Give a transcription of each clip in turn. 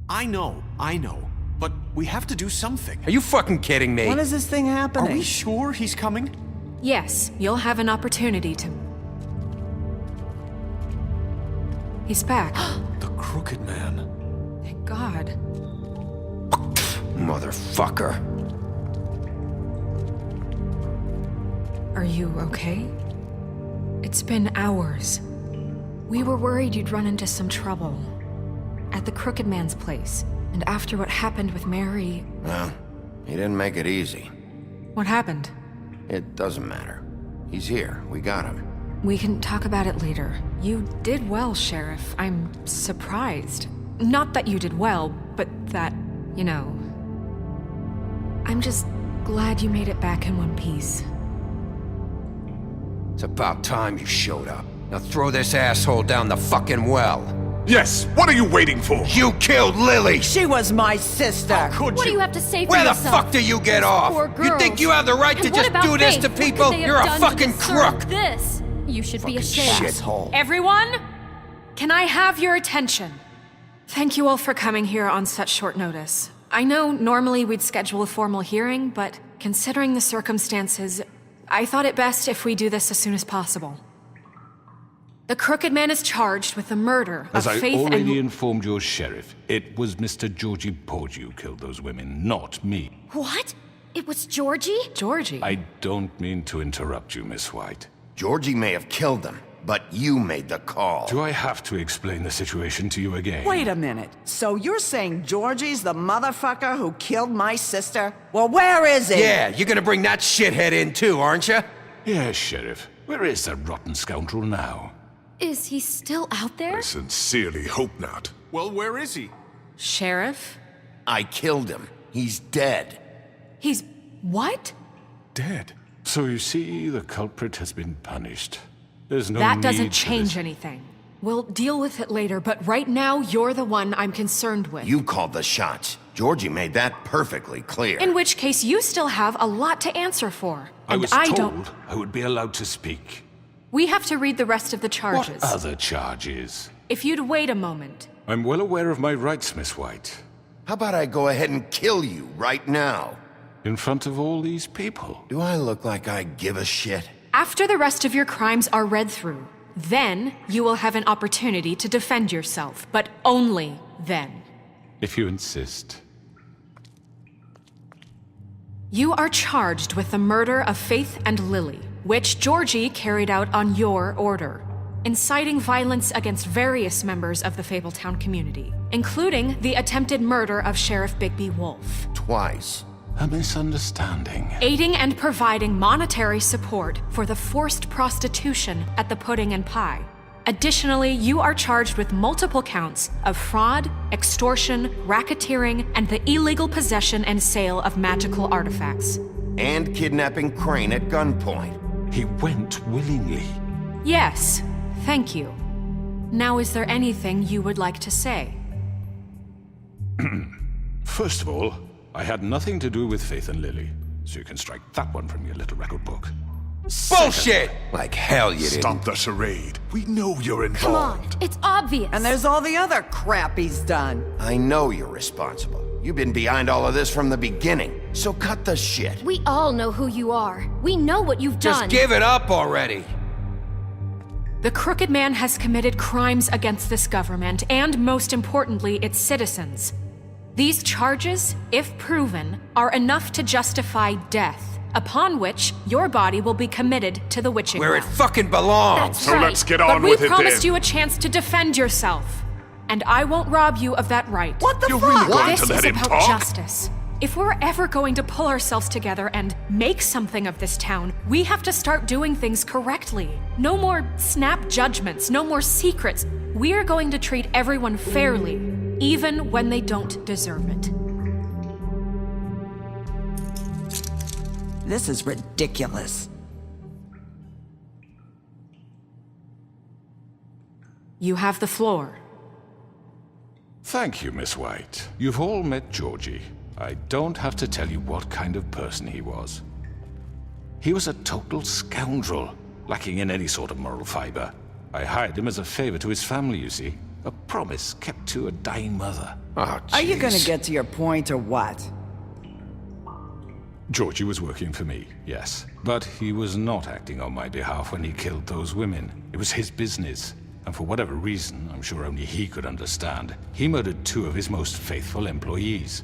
I know. But we have to do something. Are you fucking kidding me? When is this thing happening? Are we sure he's coming? Yes, you'll have an opportunity to... He's back. The Crooked Man. Thank God. Motherfucker. Are you okay? It's been hours. We were worried you'd run into some trouble. At the Crooked Man's place. And after what happened with Mary... Well, he didn't make it easy. What happened? It doesn't matter. He's here. We got him. We can talk about it later. You did well, Sheriff. I'm surprised. Not that you did well, but that, you know... I'm just glad you made it back in one piece. It's about time you showed up. Now throw this asshole down the fucking well. Yes, what are you waiting for? You killed Lily! She was my sister. How could What you? do you have to say for Where the yourself? fuck do you get off? Poor You think girls. you have the right to And what just about do this Faith? to What could people? they have You're a done to fucking deserve crook! This. You should be ashamed. Shithole. Everyone, can I have your attention? Thank you all for coming here on such short notice. I know normally we'd schedule a formal hearing, but considering the circumstances, I thought it best if we do this as soon as possible. The Crooked Man is charged with the murder As of I Faith already and... informed your sheriff, it was Mr. Georgie Porgy who killed those women, not me. What? It was Georgie? Georgie. I don't mean to interrupt you, Miss White. Georgie may have killed them, but you made the call. Do I have to explain the situation to you again? Wait a minute. So you're saying Georgie's the motherfucker who killed my sister? Well, where is he? Yeah, you're gonna bring that shithead in too, aren't you? Yes, Sheriff. Where is that rotten scoundrel now? Is he still out there? I sincerely hope not. Well, where is he? Sheriff? I killed him. He's dead. He's... what? Dead. So you see, the culprit has been punished. There's no That need doesn't for change this. anything. We'll deal with it later, but right now, you're the one I'm concerned with. You called the shots. Georgie made that perfectly clear. In which case, you still have a lot to answer for. I And was I told don't... I would be allowed to speak. We have to read the rest of the charges. What other charges? If you'd wait a moment. I'm well aware of my rights, Miss White. How about I go ahead and kill you right now? In front of all these people. Do I look like I give a shit? After the rest of your crimes are read through, then you will have an opportunity to defend yourself, but only then. If you insist. You are charged with the murder of Faith and Lily, which Georgie carried out on your order, inciting violence against various members of the Fabletown community, including the attempted murder of Sheriff Bigby Wolf. Twice. A misunderstanding. Aiding and providing monetary support for the forced prostitution at the Pudding and Pie. Additionally, you are charged with multiple counts of fraud, extortion, racketeering, and the illegal possession and sale of magical artifacts. And kidnapping Crane at gunpoint. He went willingly. Yes, thank you. Now, is there anything you would like to say? First of all, I had nothing to do with Faith and Lily, so you can strike that one from your little record book. Bullshit! Like hell you didn't. Stop the charade. We know you're Come on, involved. it's obvious. And there's all the other crap he's done. I know you're responsible. You've been behind all of this from the beginning. So cut the shit. We all know who you are. We know what you've Just done. give it up already. The Crooked Man has committed crimes against this government and, most importantly, its citizens. These charges, if proven, are enough to justify death, upon which your body will be committed to the witching Where it well. fucking belongs. That's So right. let's get But on we with it promised then. you a chance to defend yourself, and I won't rob you of that right. What the You're fuck? really going This to is let him about talk? justice. If we're ever going to pull ourselves together and make something of this town, we have to start doing things correctly. No more snap judgments, no more secrets. We're going to treat everyone fairly, even when they don't deserve it. This is ridiculous. You have the floor. Thank you, Miss White. You've all met Georgie. I don't have to tell you what kind of person he was. He was a total scoundrel, lacking in any sort of moral fiber. I hired him as a favor to his family, you see. A promise kept to a dying mother. Oh, Are you gonna jeez. get to your point or what? Georgie was working for me, yes. But he was not acting on my behalf when he killed those women. It was his business. And for whatever reason, I'm sure only he could understand, he murdered 2 of his most faithful employees.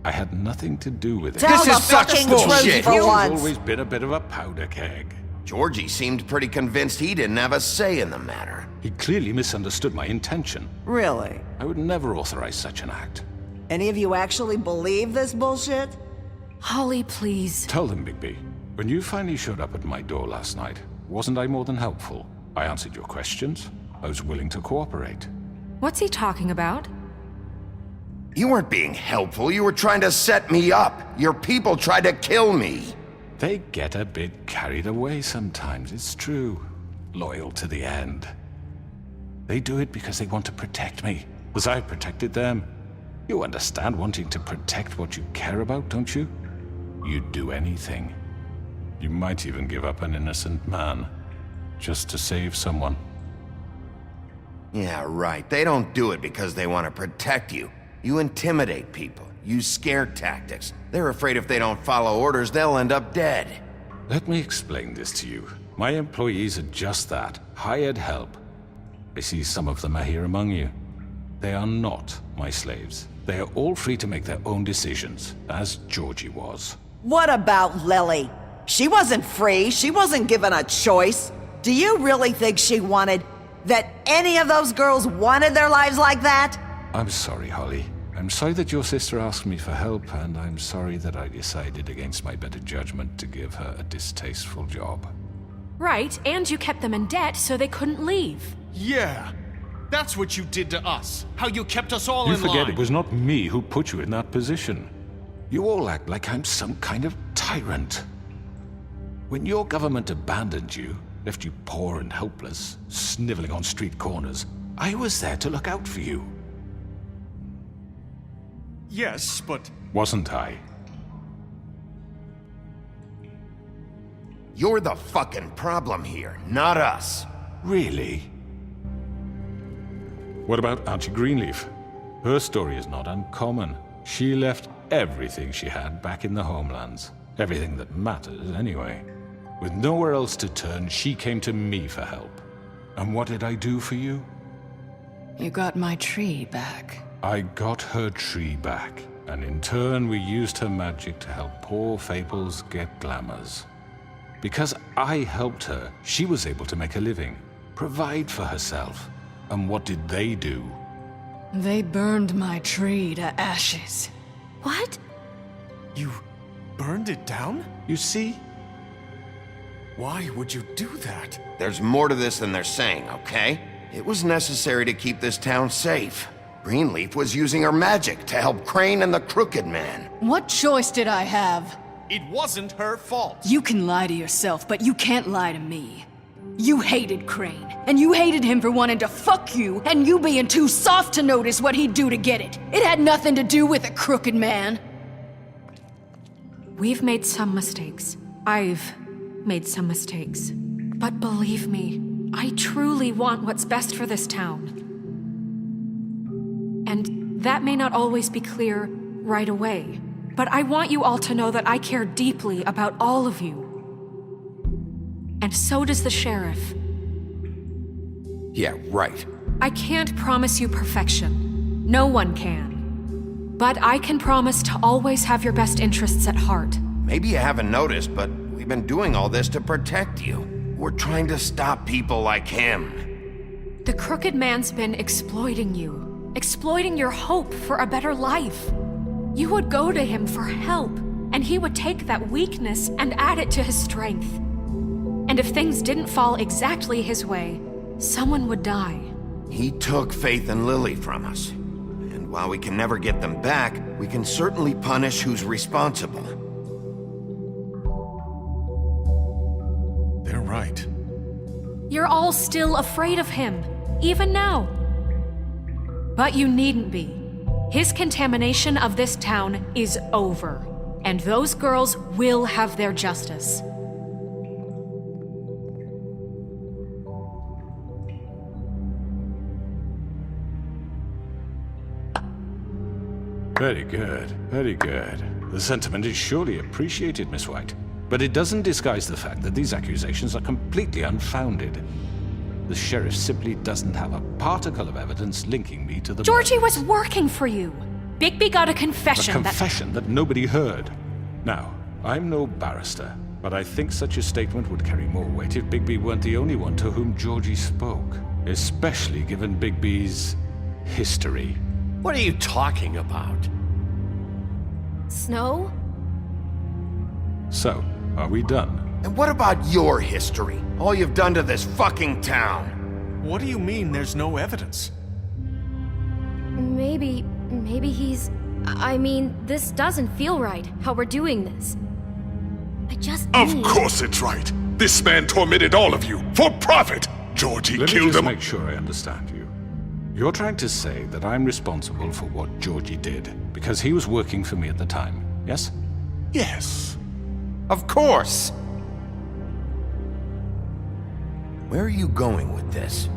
I had nothing to do with it. Tell This the is such fucking bullshit. truth for Georgie's once. always been a bit of a powder keg. Georgie seemed pretty convinced he didn't have a say in the matter. He clearly misunderstood my intention. Really? I would never authorize such an act. Any of you actually believe this bullshit? Holly, please. Tell them, Bigby. When you finally showed up at my door last night, wasn't I more than helpful? I answered your questions. I was willing to cooperate. What's he talking about? You weren't being helpful, you were trying to set me up. Your people tried to kill me. They get a bit carried away sometimes, it's true. Loyal to the end. They do it because they want to protect me, as I've protected them. You understand wanting to protect what you care about, don't you? You'd do anything. You might even give up an innocent man, just to save someone. Yeah, right. They don't do it because they want to protect you. You intimidate people, use scare tactics. They're afraid if they don't follow orders, they'll end up dead. Let me explain this to you. My employees are just that, hired help. I see some of them are here among you. They are not my slaves. They are all free to make their own decisions, as Georgie was. What about Lily? She wasn't free. She wasn't given a choice. Do you really think she wanted... that any of those girls wanted their lives like that? I'm sorry, Holly. I'm sorry that your sister asked me for help, and I'm sorry that I decided against my better judgment to give her a distasteful job. Right, and you kept them in debt so they couldn't leave. Yeah. That's what you did to us. How you kept us all You in forget line. it was not me who put you in that position. You all act like I'm some kind of tyrant. When your government abandoned you, left you poor and helpless, sniveling on street corners, I was there to look out for you. Yes, but... Wasn't I? You're the fucking problem here, not us. Really? What about Auntie Greenleaf? Her story is not uncommon. She left everything she had back in the homelands. Everything that matters, anyway. With nowhere else to turn, she came to me for help. And what did I do for you? You got my tree back. I got her tree back, and in turn we used her magic to help poor Fables get glamours. Because I helped her, she was able to make a living, provide for herself. And what did they do? They burned my tree to ashes. What? You burned it down? You see? Why would you do that? There's more to this than they're saying, okay? It was necessary to keep this town safe. Greenleaf was using her magic to help Crane and the Crooked Man. What choice did I have? It wasn't her fault. You can lie to yourself, but you can't lie to me. You hated Crane, and you hated him for wanting to fuck you, and you being too soft to notice what he'd do to get it. It had nothing to do with a Crooked Man. We've made some mistakes. I've made some mistakes. But believe me, I truly want what's best for this town. And that may not always be clear right away, but I want you all to know that I care deeply about all of you. And so does the sheriff. Yeah, right. I can't promise you perfection. No one can. But I can promise to always have your best interests at heart. Maybe you haven't noticed, but we've been doing all this to protect you. We're trying to stop people like him. The Crooked Man's been exploiting you, exploiting your hope for a better life. You would go to him for help, and he would take that weakness and add it to his strength. And if things didn't fall exactly his way, someone would die. He took Faith and Lily from us. And while we can never get them back, we can certainly punish who's responsible. They're right. You're all still afraid of him, even now. But you needn't be. His contamination of this town is over, and those girls will have their justice. Very good, very good. The sentiment is surely appreciated, Miss White. But it doesn't disguise the fact that these accusations are completely unfounded. The sheriff simply doesn't have a particle of evidence linking me to the Georgie murder. was working for you. Bigby got a confession A confession that nobody heard. Now, I'm no barrister, but I think such a statement would carry more weight if Bigby weren't the only one to whom Georgie spoke. Especially given Bigby's history. What are you talking about? Snow? So, are we done? And what about your history? All you've done to this fucking town? What do you mean there's no evidence? Maybe he's... I mean, this doesn't feel right, how we're doing this. I just Of need... course it's right. This man tormented all of you for profit. Georgie Let me killed just him. make sure I understand you. You're trying to say that I'm responsible for what Georgie did because he was working for me at the time, yes? Yes. Of course! Where are you going with this?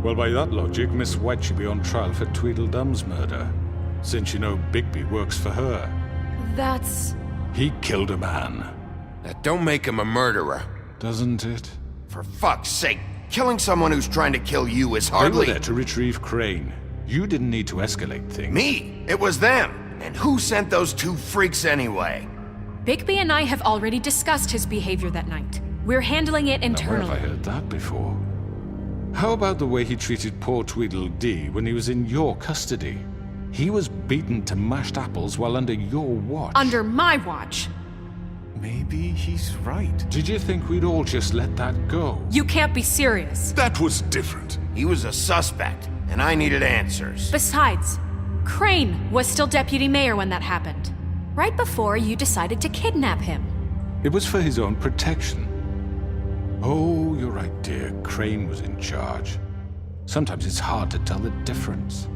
Well, by that logic, Miss White should be on trial for Tweedledum's murder, since you know Bigby works for her. That's... He killed a man, That don't make him a murderer. doesn't it? For fuck's sake, killing someone who's trying to kill you is They were hardly... there to retrieve Crane. You didn't need to escalate things. Me! It was them! And who sent those two freaks anyway? Bigby and I have already discussed his behavior that night. We're handling it Now, where internally. have I heard that before? How about the way he treated poor Tweedledee when he was in your custody? He was beaten to mashed apples while under your watch. Under my watch. Maybe he's right. Did you think we'd all just let that go? You can't be serious. That was different. He was a suspect, and I needed answers. Besides, Crane was still deputy mayor when that happened. Right before you decided to kidnap him. It was for his own protection. Oh, you're right, dear. Crane was in charge. Sometimes it's hard to tell the difference.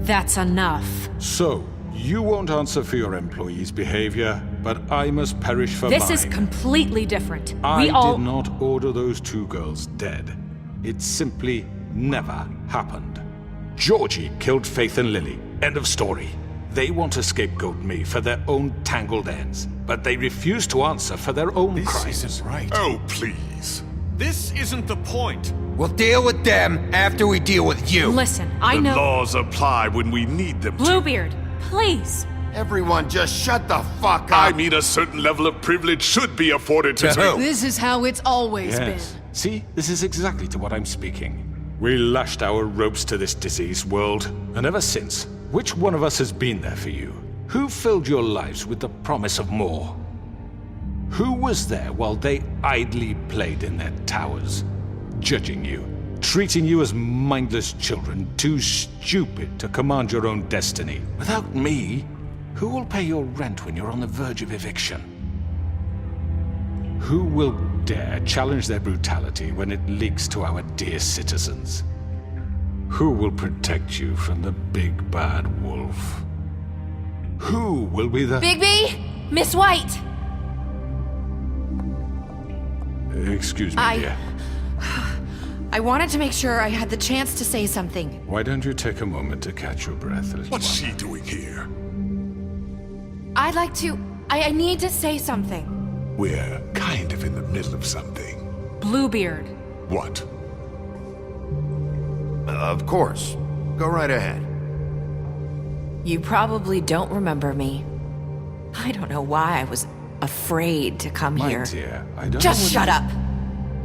That's enough. So, you won't answer for your employees' behavior, but I must perish for This mine. is completely different. I We all... did not order those two girls dead. It simply never happened. Georgie killed Faith and Lily. End of story. They want to scapegoat me for their own tangled ends, but they refuse to answer for their own This crimes. isn't right. Oh, please. This isn't the point. We'll deal with them after we deal with you. Listen, I The know... laws apply when we need them to. Bluebeard, please. Everyone just shut the fuck up! I mean, a certain level of privilege should be afforded to To who? This is how it's always Yes. been. See, this is exactly to what I'm speaking. We lashed our ropes to this diseased world, and ever since, which one of us has been there for you? Who filled your lives with the promise of more? Who was there while they idly played in their towers, judging you, treating you as mindless children, too stupid to command your own destiny? Without me, who will pay your rent when you're on the verge of eviction? Who will dare challenge their brutality when it leaks to our dear citizens? Who will protect you from the big bad wolf? Who will be the... Bigby? Miss White! Excuse me, dear. I wanted to make sure I had the chance to say something. Why don't you take a moment to catch your breath, little What's one? she doing here? I'd like to... I need to say something. We're kind of in the middle of something. Bluebeard. What? Of course. Go right ahead. You probably don't remember me. I don't know why I was afraid to come My here. dear, I don't Just know what shut up!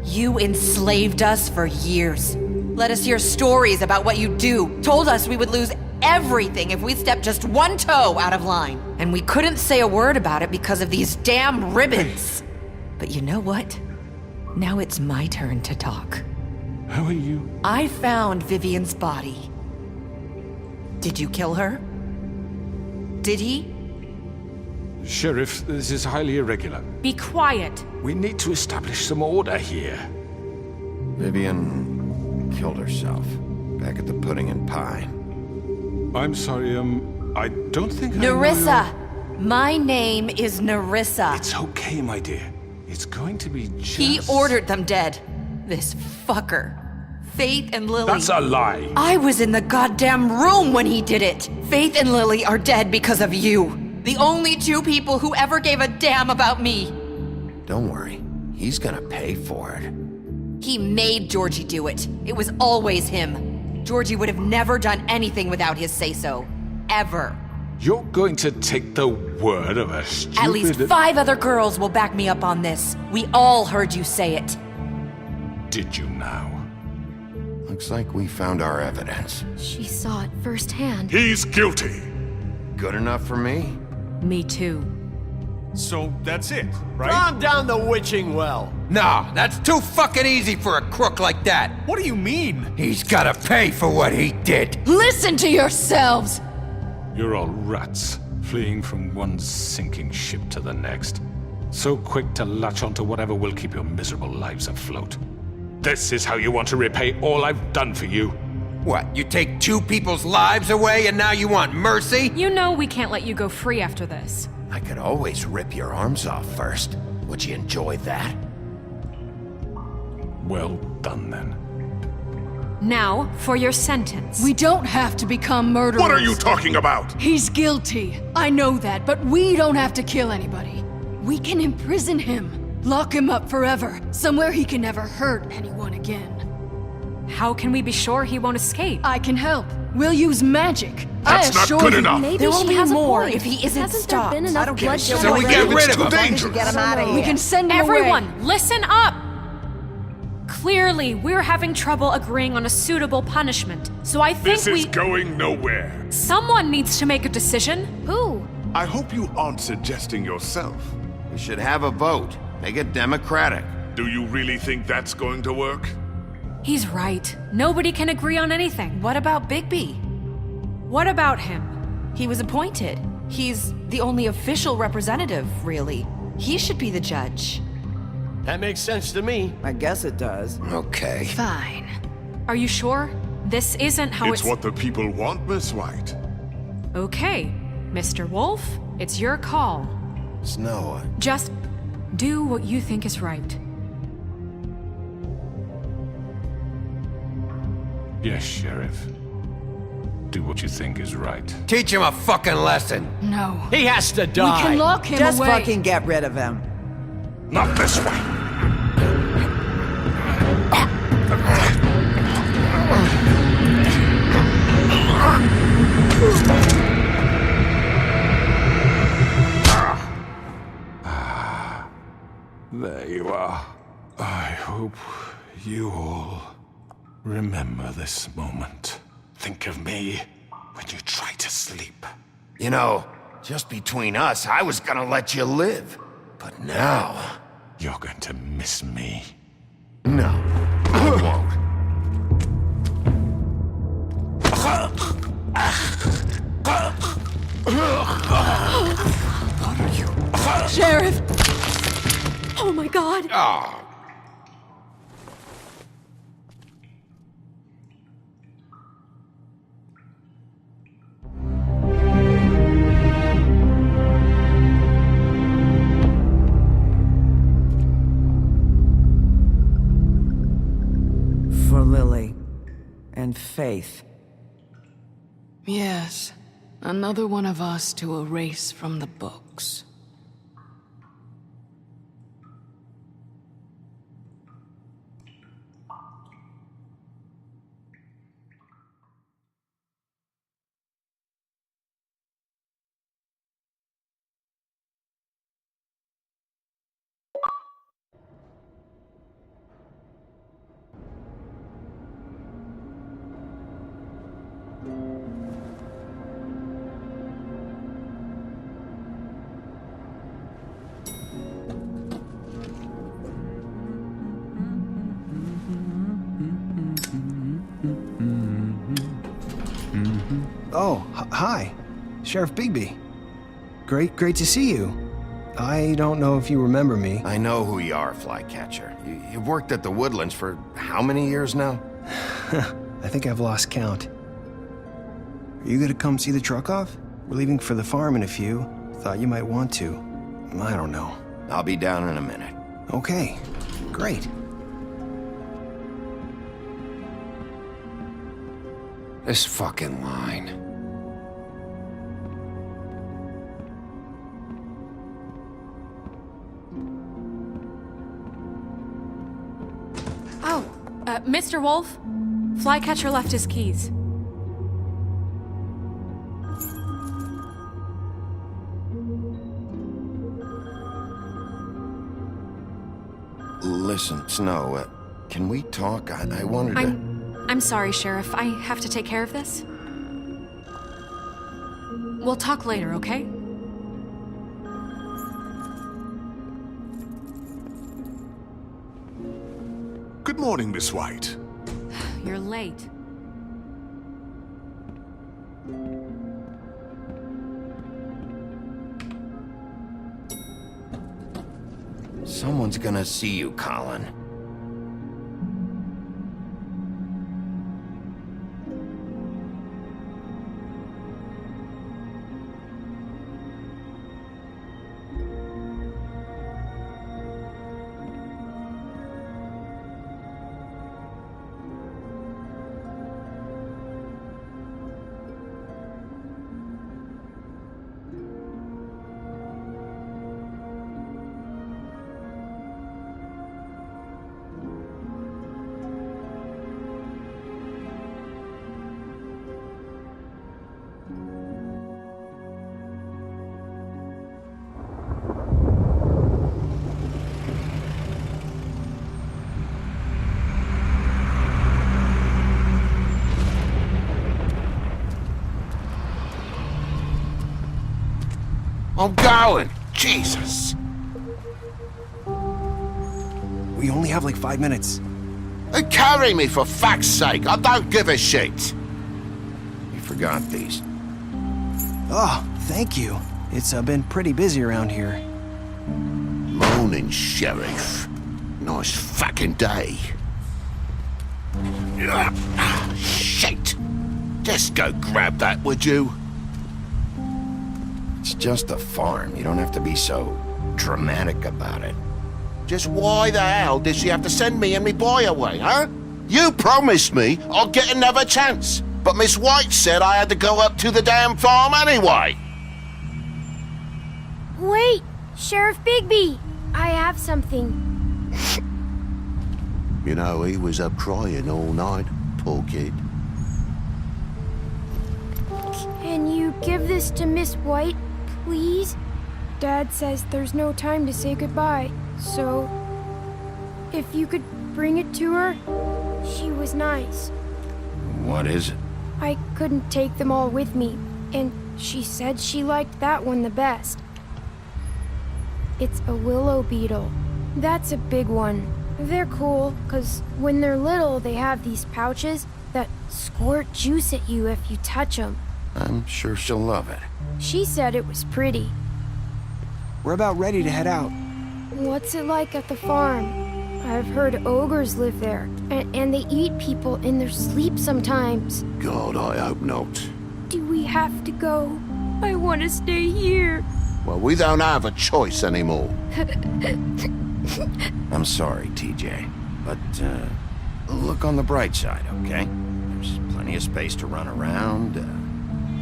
You enslaved us for years. Let us hear stories about what you do. Told us we would lose everything if we stepped just one toe out of line. And we couldn't say a word about it because of these damn ribbons. But you know what? Now it's my turn to talk. How are you? I found Vivian's body. Did you kill her? Did he? Sheriff, this is highly irregular. Be quiet. We need to establish some order here. Vivian killed herself back at the Pudding and Pie. I'm sorry, I don't think I know Nerissa! My name is Nerissa. It's okay, my dear. It's going to be just... He ordered them dead. This fucker. Faith and Lily. That's a lie. I was in the goddamn room when he did it. Faith and Lily are dead because of you. The only two people who ever gave a damn about me. Don't worry. He's gonna pay for it. He made Georgie do it. It was always him. Georgie would have never done anything without his say-so. Ever. You're going to take the word of a stupid... At least 5 other girls will back me up on this. We all heard you say it. Did you now? Looks like we found our evidence. She saw it firsthand. He's guilty. Good enough for me? Me too. So that's it, right? Calm down the witching well. Nah, that's too fucking easy for a crook like that. What do you mean? He's gotta pay for what he did. Listen to yourselves! You're all rats, fleeing from one sinking ship to the next. So quick to latch onto whatever will keep your miserable lives afloat. This is how you want to repay all I've done for you? What, you take 2 people's lives away and now you want mercy? You know we can't let you go free after this. I could always rip your arms off first. Would you enjoy that? Well done, then. Now, for your sentence. We don't have to become murderers. What are you talking about? He's guilty. I know that, but we don't have to kill anybody. We can imprison him. Lock him up forever, somewhere he can never hurt anyone again. How can we be sure he won't escape? I can help. We'll use magic. That's I not assure good you. enough. Maybe There will she be has more a point. if he isn't Hasn't stopped. there been I enough don't give a bloodshed shit. So we already? get rid It's of too him. dangerous. Get him out of here. We can send him Everyone, away. listen up! Clearly, we're having trouble agreeing on a suitable punishment, so I think This is going nowhere. someone needs to make a decision. Who? I hope you aren't suggesting yourself. We should have a vote. Make it democratic. Do you really think that's going to work? He's right. Nobody can agree on anything. What about Bigby? What about him? He was appointed. He's the only official representative, really. He should be the judge. That makes sense to me. I guess it does. Okay. Fine. Are you sure? This isn't how It's what the people want, Miss White. Okay, Mr. Wolf, it's your call. Snow, Just do what you think is right. Yes, Sheriff. Do what you think is right. Teach him a fucking lesson. No. He has to We die. can lock him Just away. fucking get rid of him. Not this way! There you are. I hope you all remember this moment. Think of me when you try to sleep. you know, just between us, I was gonna let you live. But now, You're going to miss me. no, I won't. Sheriff! Oh my god! Oh, For Lily and Faith. Yes. Another one of us to erase from the books. Oh, hi. Sheriff Bigby. Great to see you. I don't know if you remember me. I know who you are, Flycatcher. You've worked at the Woodlands for how many years now? I think I've lost count. Are you gonna come see the truck off? We're leaving for the farm in a few. Thought you might want to. I don't know. I'll be down in a minute. Okay, great. This fucking line. Oh, Mr. Wolf? Flycatcher left his keys. Listen, Snow, can we talk? I wanted to... I'm sorry, Sheriff. I have to take care of this. We'll talk later, okay? Good morning, Miss White. You're late. Someone's gonna see you, Colin. I'm going! Jesus! We only have like 5 minutes. Carry me, for fuck's sake! I don't give a shit! You forgot these. Oh, thank you. It's been pretty busy around here. Morning, Sheriff. Nice fucking day. Shit! Just go grab that, would you? It's just a farm. You don't have to be so dramatic about it. Just why the hell did she have to send me and me boy away, huh? You promised me I'd get another chance, but Miss White said I had to go up to the damn farm anyway. Wait, Sheriff Bigby, I have something. You know, he was up crying all night, poor kid. Can you give this to Miss White, please? Dad says there's no time to say goodbye, so if you could bring it to her, she was nice. What is it? I couldn't take them all with me, and she said she liked that one the best. It's a willow beetle. That's a big one. They're cool, 'cause when they're little, they have these pouches that squirt juice at you if you touch them. I'm sure she'll love it. She said it was pretty. We're about ready to head out. What's it like at the farm? I've heard ogres live there, and they eat people in their sleep sometimes. God, I hope not. Do we have to go? I want to stay here. Well, we don't have a choice anymore. I'm sorry, TJ, but look on the bright side, okay? There's plenty of space to run around, and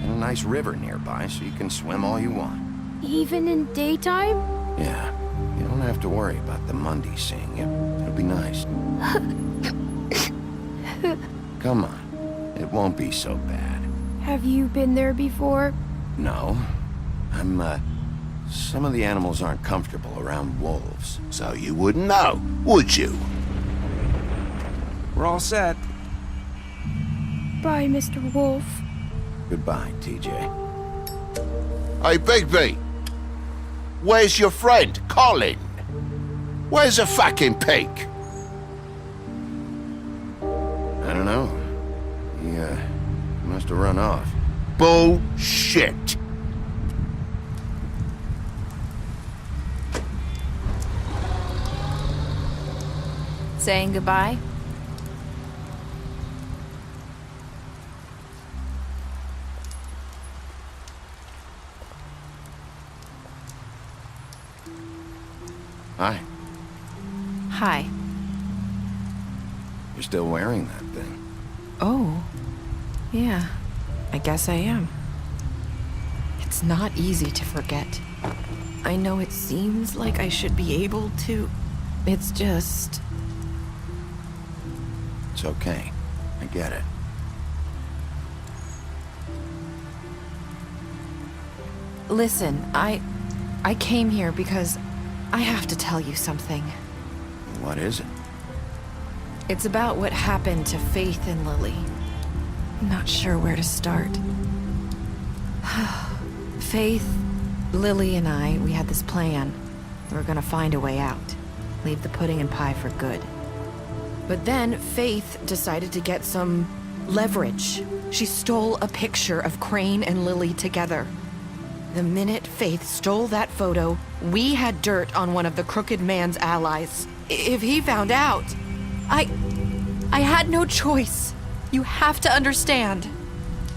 a nice river nearby, so you can swim all you want. Even in daytime? Yeah, you don't have to worry about the Mundy seeing you. It'll be nice. Come on, it won't be so bad. Have you been there before? No, some of the animals aren't comfortable around wolves, so you wouldn't know, would you? We're all set. Bye, Mr. Wolf. Goodbye, TJ. Hey, Bigby! Where's your friend, Colin? Where's the fucking pig? I don't know. He must have run off. Bullshit! Saying goodbye? Hi. Hi. You're still wearing that thing. Oh. Yeah, I guess I am. It's not easy to forget. I know it seems like I should be able to. It's just... It's okay. I get it. Listen, I came here because I have to tell you something. What is it? It's about what happened to Faith and Lily. I'm not sure where to start. Faith, Lily, and I, we had this plan. We were gonna find a way out. Leave the pudding and pie for good. But then Faith decided to get some leverage. She stole a picture of Crane and Lily together. The minute Faith stole that photo, we had dirt on one of the Crooked Man's allies. If he found out, I had no choice. You have to understand.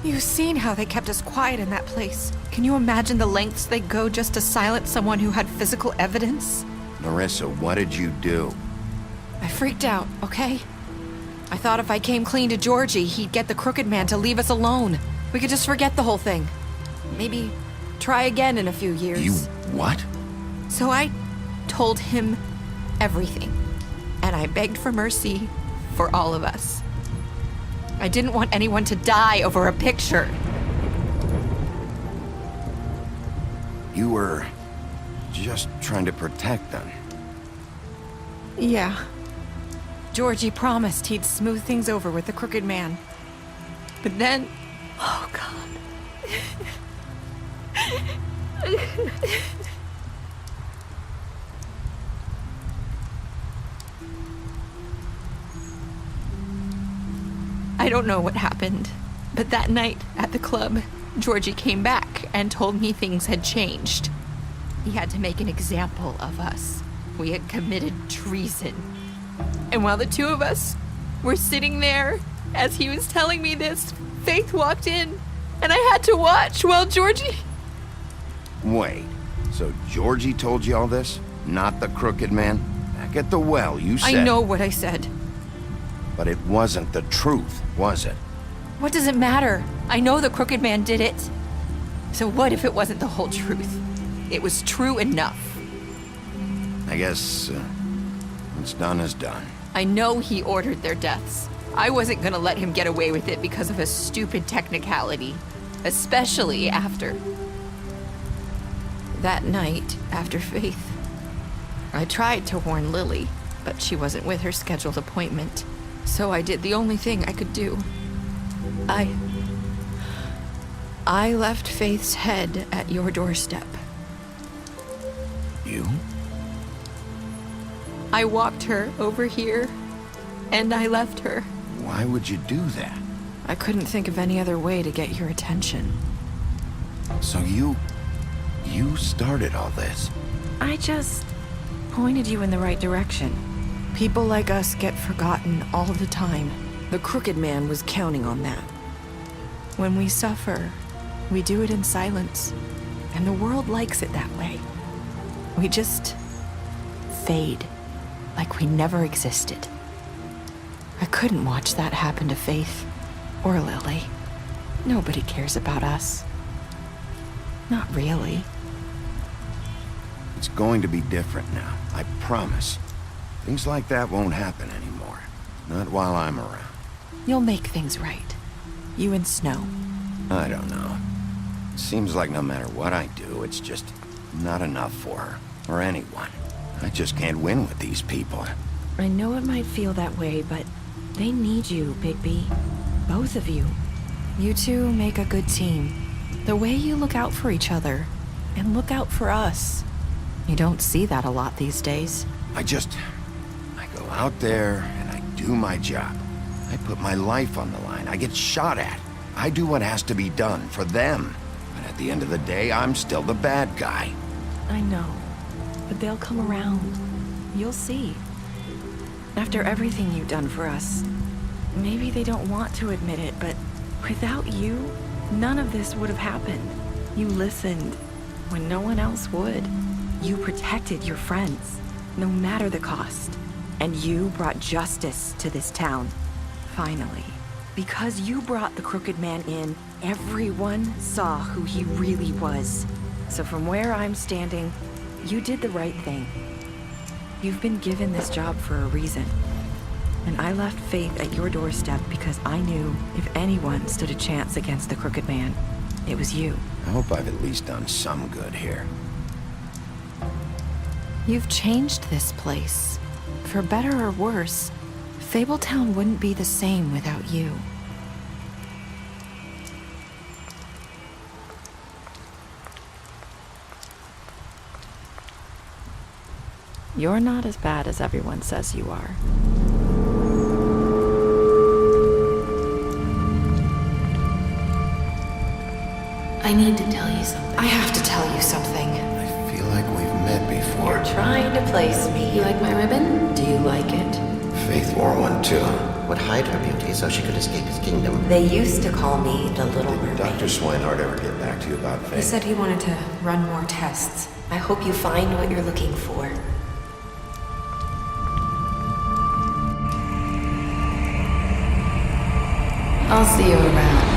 You've seen how they kept us quiet in that place. Can you imagine the lengths they go just to silence someone who had physical evidence? Marissa, what did you do? I freaked out, okay? I thought if I came clean to Georgie, he'd get the Crooked Man to leave us alone. We could just forget the whole thing. Maybe try again in a few years. You what? So I told him everything. And I begged for mercy for all of us. I didn't want anyone to die over a picture. You were just trying to protect them. Yeah. Georgie promised he'd smooth things over with the Crooked Man. But then... Oh, God. I don't know what happened, but that night at the club, Georgie came back and told me things had changed. He had to make an example of us. We had committed treason. And while the two of us were sitting there, as he was telling me this, Faith walked in, and I had to watch while Georgie... Wait, so Georgie told you all this? Not the Crooked Man? Back at the well, you said... I know what I said. But it wasn't the truth, was it? What does it matter? I know the Crooked Man did it. So what if it wasn't the whole truth? It was true enough. I guess, what's done is done. I know he ordered their deaths. I wasn't gonna let him get away with it because of a stupid technicality. Especially after... that night, after Faith. I tried to warn Lily, but she wasn't with her scheduled appointment. So I did the only thing I could do. I left Faith's head at your doorstep. You? I walked her over here, and I left her. Why would you do that? I couldn't think of any other way to get your attention. So you started all this? I just pointed you in the right direction. People like us get forgotten all the time. The Crooked Man was counting on that. When we suffer, we do it in silence, and the world likes it that way. We just fade, like we never existed. I couldn't watch that happen to Faith or Lily. Nobody cares about us. Not really. It's going to be different now, I promise. Things like that won't happen anymore. Not while I'm around. You'll make things right. You and Snow. I don't know. It seems like no matter what I do, it's just not enough for her. Or anyone. I just can't win with these people. I know it might feel that way, but they need you, Bigby. Both of you. You two make a good team. The way you look out for each other, and look out for us. You don't see that a lot these days. I go out there and I do my job. I put my life on the line. I get shot at. I do what has to be done for them. But at the end of the day, I'm still the bad guy. I know. But they'll come around. You'll see. After everything you've done for us, maybe they don't want to admit it, but without you, none of this would have happened. You listened when no one else would. You protected your friends, no matter the cost. And you brought justice to this town. Finally. Because you brought the Crooked Man in, everyone saw who he really was. So from where I'm standing, you did the right thing. You've been given this job for a reason. And I left Faith at your doorstep because I knew if anyone stood a chance against the Crooked Man, it was you. I hope I've at least done some good here. You've changed this place. For better or worse, Fabletown wouldn't be the same without you. You're not as bad as everyone says you are. I need to tell you something. I have to tell you something. I feel like we've met before. You're trying to place me. You like my ribbon? Do you like it? Faith wore one too. Would hide her beauty so she could escape his kingdom. They used to call me the Little Mermaid. Dr. Swinehart ever get back to you about Faith? He said he wanted to run more tests. I hope you find what you're looking for. I'll see you around.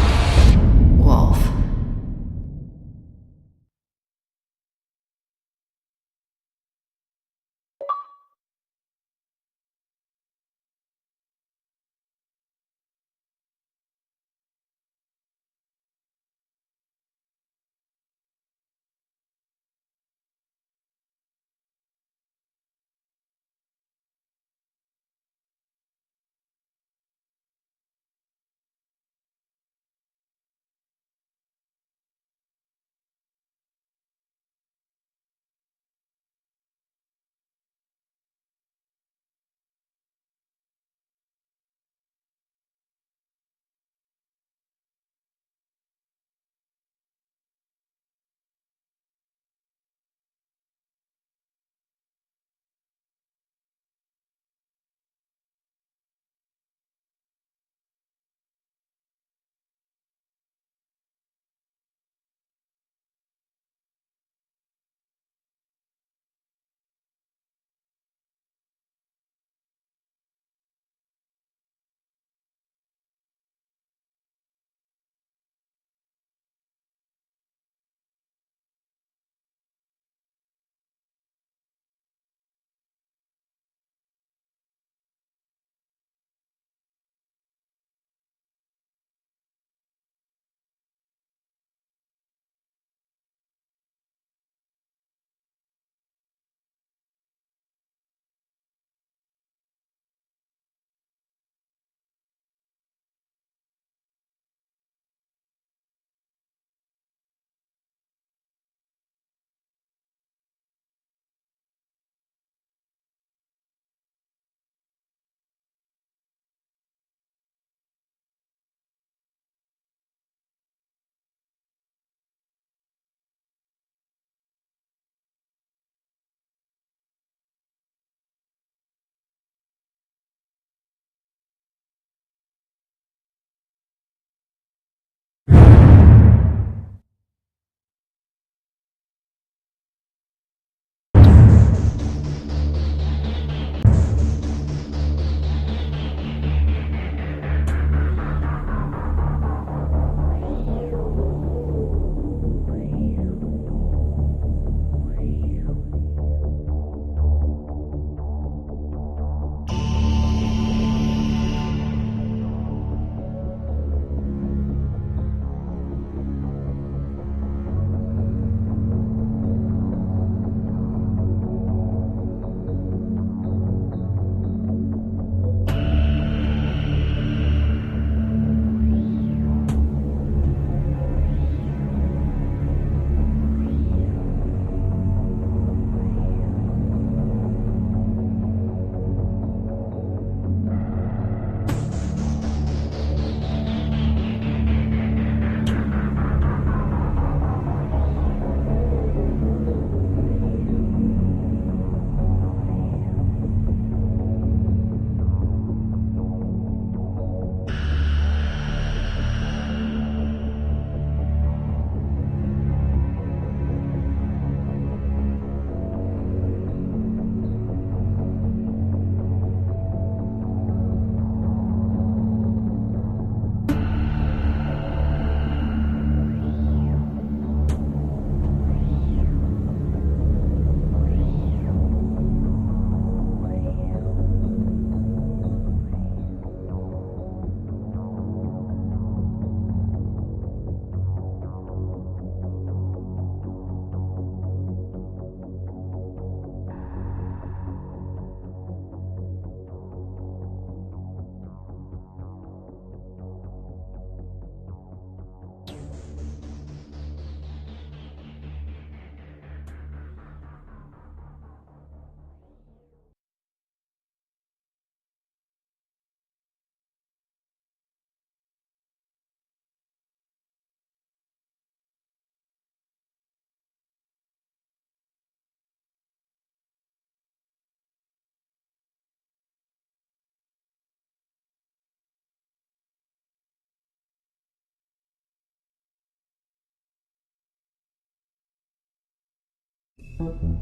you.